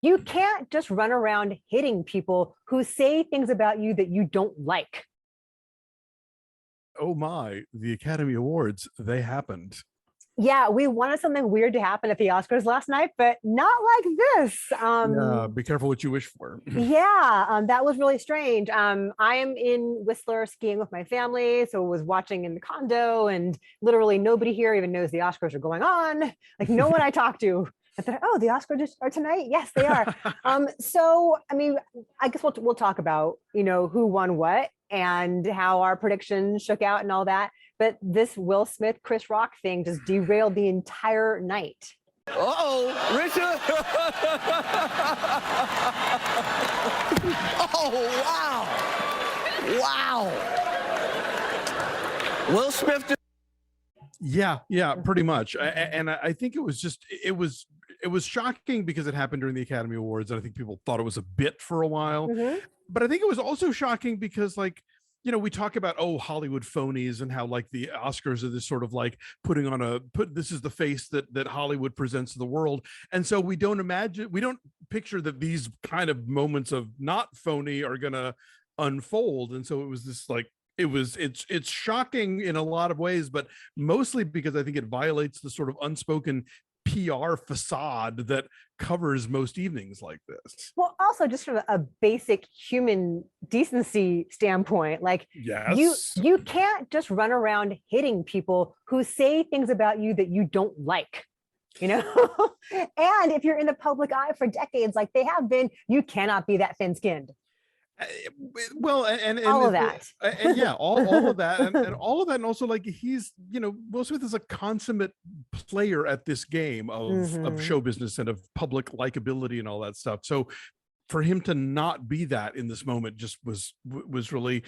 You can't just run around hitting people who say things about you that you don't like. Oh my, the Academy Awards, they happened. Yeah, we wanted something weird to happen at the Oscars last night, but not like this. Yeah, be careful what you wish for. That was really strange. I am in Whistler skiing with my family, so was watching in the condo, and literally nobody here even knows the Oscars are going on. Like no one I talked to. I thought, oh, the Oscars are tonight. Yes, they are. So I mean, I guess we'll talk about who won what and how our predictions shook out and all that. But this Will Smith Chris Rock thing just derailed the entire night. Uh-oh, Richard. Oh, wow. Wow. Will Smith. Yeah, pretty much. And I think it was shocking because it happened during the Academy Awards, and I think people thought it was a bit for a while. Mm-hmm. But I think it was also shocking because, like, we talk about Hollywood phonies and how like the Oscars are this sort of like this is the face that Hollywood presents to the world, and so we don't picture that these kind of moments of not phony are gonna unfold. And so it was this like it's shocking in a lot of ways, but mostly because I think it violates the sort of unspoken PR facade that covers most evenings like this. Well, also just from a basic human decency standpoint, like yes, you can't just run around hitting people who say things about you that you don't like. And if you're in the public eye for decades, like they have been, you cannot be that thin-skinned. Well, and all of that, and yeah, all of that, and all of that, and also like he's, Will Smith is a consummate player at this game of show business and of public likability and all that stuff. So for him to not be that in this moment just was really,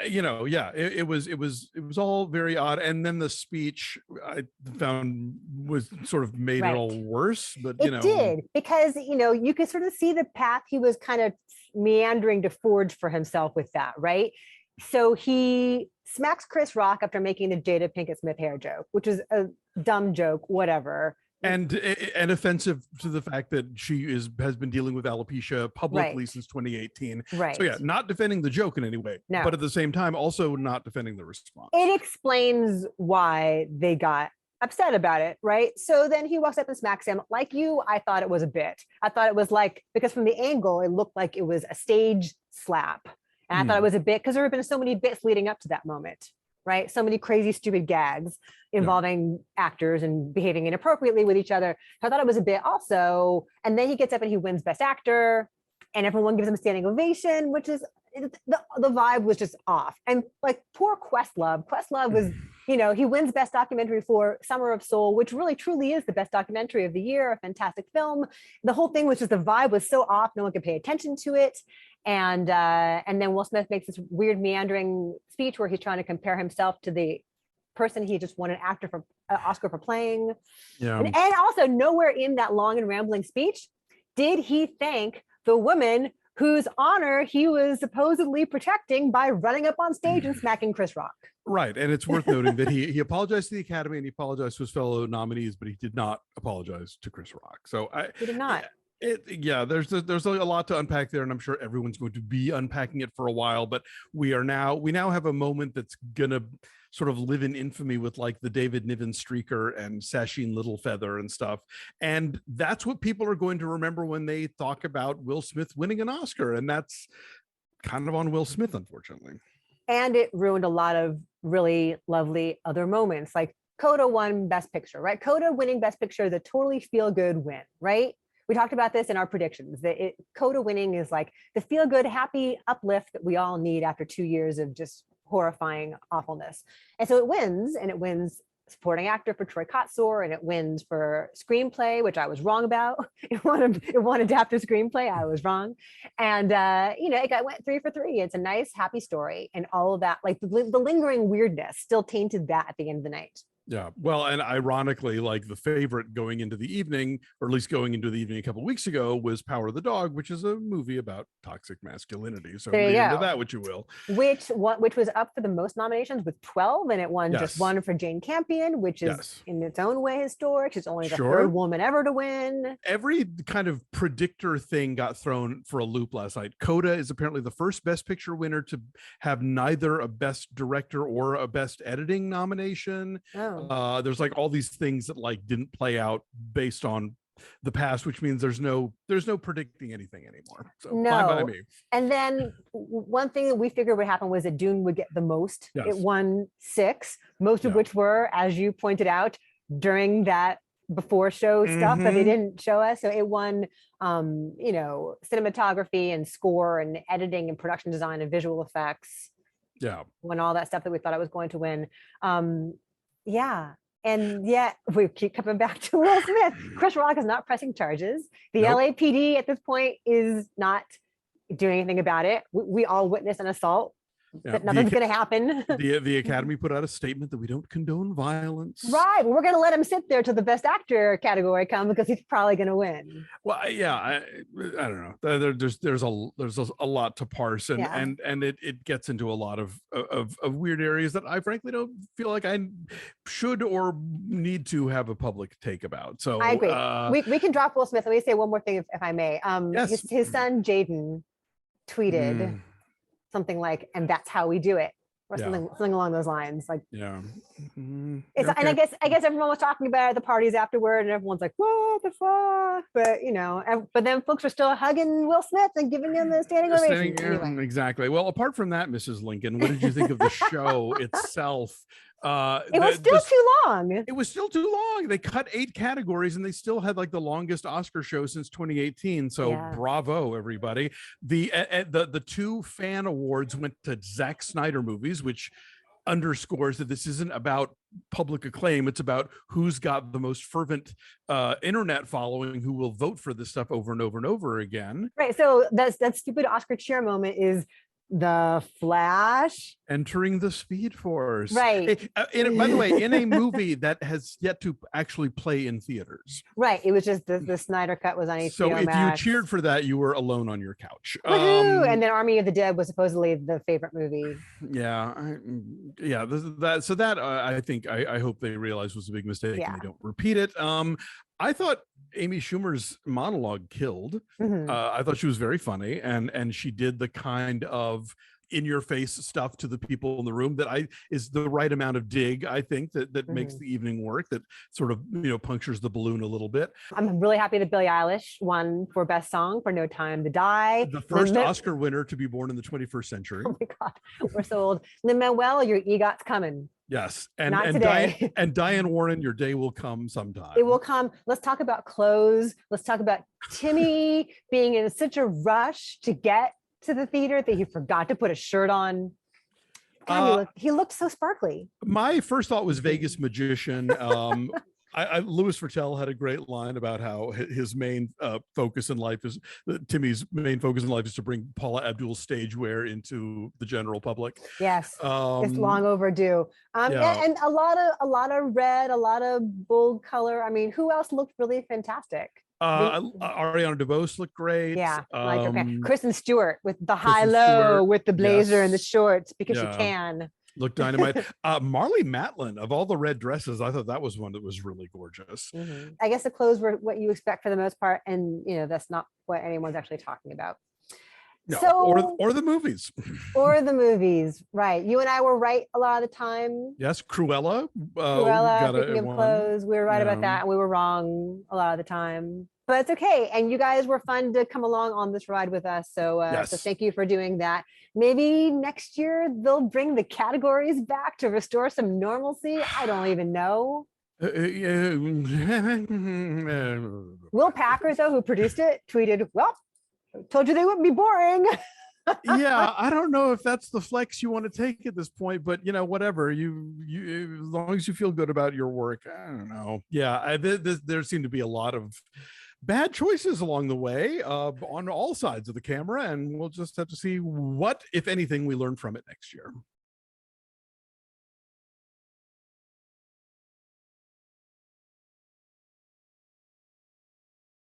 it was all very odd. And then the speech I found was sort of made it all worse. But it did, because you could sort of see the path he was kind of meandering to forge for himself with that, right? So he smacks Chris Rock after making the Jada Pinkett Smith hair joke, which is a dumb joke, whatever. And offensive to the fact that she has been dealing with alopecia publicly since 2018. Right. So yeah, not defending the joke in any way, but at the same time, also not defending the response. It explains why they got upset about it, right? So then he walks up and smacks him. Like you, I thought it was a bit. I thought it was like, because from the angle, it looked like it was a stage slap. And I thought it was a bit, because there have been so many bits leading up to that moment, right? So many crazy, stupid gags involving actors and behaving inappropriately with each other. So I thought it was a bit also. And then he gets up and he wins Best Actor, and everyone gives him a standing ovation, which is, the vibe was just off. And like poor Questlove was, he wins Best Documentary for Summer of Soul, which really truly is the best documentary of the year, a fantastic film. The whole thing was just, the vibe was so off, no one could pay attention to it. And then Will Smith makes this weird meandering speech where he's trying to compare himself to the person he just won an Oscar for playing. Yeah. And also nowhere in that long and rambling speech did he thank the woman whose honor he was supposedly protecting by running up on stage and smacking Chris Rock. Right. And it's worth noting that he apologized to the Academy and he apologized to his fellow nominees, but he did not apologize to Chris Rock. So he did not. There's a lot to unpack there, and I'm sure everyone's going to be unpacking it for a while, but we now have a moment that's gonna sort of live in infamy with like the David Niven streaker and Sasheen Littlefeather and stuff. And that's what people are going to remember when they talk about Will Smith winning an Oscar. And that's kind of on Will Smith, unfortunately. And it ruined a lot of really lovely other moments. Like Coda won Best Picture, right? Coda winning Best Picture is a totally feel-good win, right? We talked about this in our predictions, that Coda winning is like the feel-good, happy uplift that we all need after 2 years of just horrifying awfulness. And so it wins supporting actor for Troy Kotsur, and it wins for screenplay, which I was wrong about. It won adapted screenplay, I was wrong. And it went 3 for 3. It's a nice, happy story, and all of that, like the lingering weirdness still tainted that at the end of the night. Yeah. Well, and ironically, like the favorite going into the evening, or at least going into the evening a couple of weeks ago, was Power of the Dog, which is a movie about toxic masculinity. So There you read into go. that what you will. Which was up for the most nominations with 12, and it won just Yes. one for Jane Campion, which is Yes. in its own way historic. She's only the Sure. third woman ever to win. Every kind of predictor thing got thrown for a loop last night. Coda is apparently the first Best Picture winner to have neither a Best Director or a Best Editing nomination. Oh. There's like all these things that like didn't play out based on the past, which means there's no predicting anything anymore. So fine by No. me. And then one thing that we figured would happen was that Dune would get the most. Yes. It won 6, most of Yeah. which were, as you pointed out, during that before show stuff that they Mhm. didn't show us. So it won, cinematography and score and editing and production design and visual effects. Yeah. Won all that stuff that we thought it was going to win. Yeah. And yet we keep coming back to Will Smith. Chris Rock is not pressing charges. The Nope. LAPD at this point is not doing anything about it. We all witnessed an assault. Yeah. That nothing's going to happen. The Academy put out a statement that we don't condone violence. Right. Well, we're going to let him sit there till the Best Actor category comes because he's probably going to win. Well, yeah, I don't know. There's a lot to parse, and Yeah. and it gets into a lot of weird areas that I frankly don't feel like I should or need to have a public take about. So I agree. We can drop Will Smith. Let me say one more thing, if I may. Yes. His son Jaden tweeted something like, "And that's how we do it," or Yeah. something along those lines. Like, Yeah. and Okay. I guess everyone was talking about it at the parties afterward, and everyone's like, "What the fuck?" But but then folks were still hugging Will Smith and giving him the standing ovation. Anyway. Exactly. Well, apart from that, Mrs. Lincoln, what did you think of the show itself? It was still too long. It was still too long. They cut 8 categories and they still had like the longest Oscar show since 2018. So Yeah. bravo, everybody. The 2 fan awards went to Zack Snyder movies, which underscores that this isn't about public acclaim. It's about who's got the most fervent internet following who will vote for this stuff over and over and over again. Right. So that stupid Oscar cheer moment is The Flash Entering the Speed Force. Right. By the way, in a movie that has yet to actually play in theaters. Right. It was just the Snyder cut was on HBO So if Max. you cheered for that, you were alone on your couch. Woohoo! And then Army of the Dead was supposedly the favorite movie. Yeah. I think I hope they realize was a big mistake and they don't repeat it. I thought Amy Schumer's monologue killed. Mhm. I thought she was very funny, and she did the kind of in-your-face stuff to the people in the room that is the right amount of dig. I think that makes the evening work. That sort of punctures the balloon a little bit. I'm really happy that Billie Eilish won for Best Song for No Time to Die. The first Oscar winner to be born in the 21st century. Oh my God, we're so old. Lin-Manuel, your EGOT's coming. Yes, Not today. Diane Warren, your day will come sometime. It will come. Let's talk about clothes. Let's talk about Timmy being in such a rush to get to the theater that he forgot to put a shirt on. God, he looked so sparkly. My first thought was Vegas magician. Louis Vertel had a great line about how his main focus in life is Timmy's main focus in life is to bring Paula Abdul's stage wear into the general public. Yes, it's long overdue. Yeah. And a lot of red, a lot of bold color. I mean, who else looked really fantastic? Ariana DeBose looked great. Yeah, Kristen Stewart with the high-low, Stewart, with the blazer and the yes. shorts because Yeah. she can. Looked dynamite. Marlee Matlin, of all the red dresses, I thought that was one that was really gorgeous. Mm-hmm. I guess the clothes were what you expect for the most part, and that's not what anyone's actually talking about. No, So, or the movies. or the movies, right? You and I were right a lot of the time. Yes, Cruella. Cruella, speaking of won. clothes, we were right about Yeah. that, and we were wrong a lot of the time. But it's okay, and you guys were fun to come along on this ride with us. So, Yes. so thank you for doing that. Maybe next year they'll bring the categories back to restore some normalcy. I don't even know. Will Packer, though, who produced it, tweeted, "Well, told you they wouldn't be boring." Yeah, I don't know if that's the flex you want to take at this point, but whatever. You as long as you feel good about your work, I don't know. Yeah, there seem to be a lot of bad choices along the way on all sides of the camera, and we'll just have to see what, if anything, we learn from it next year.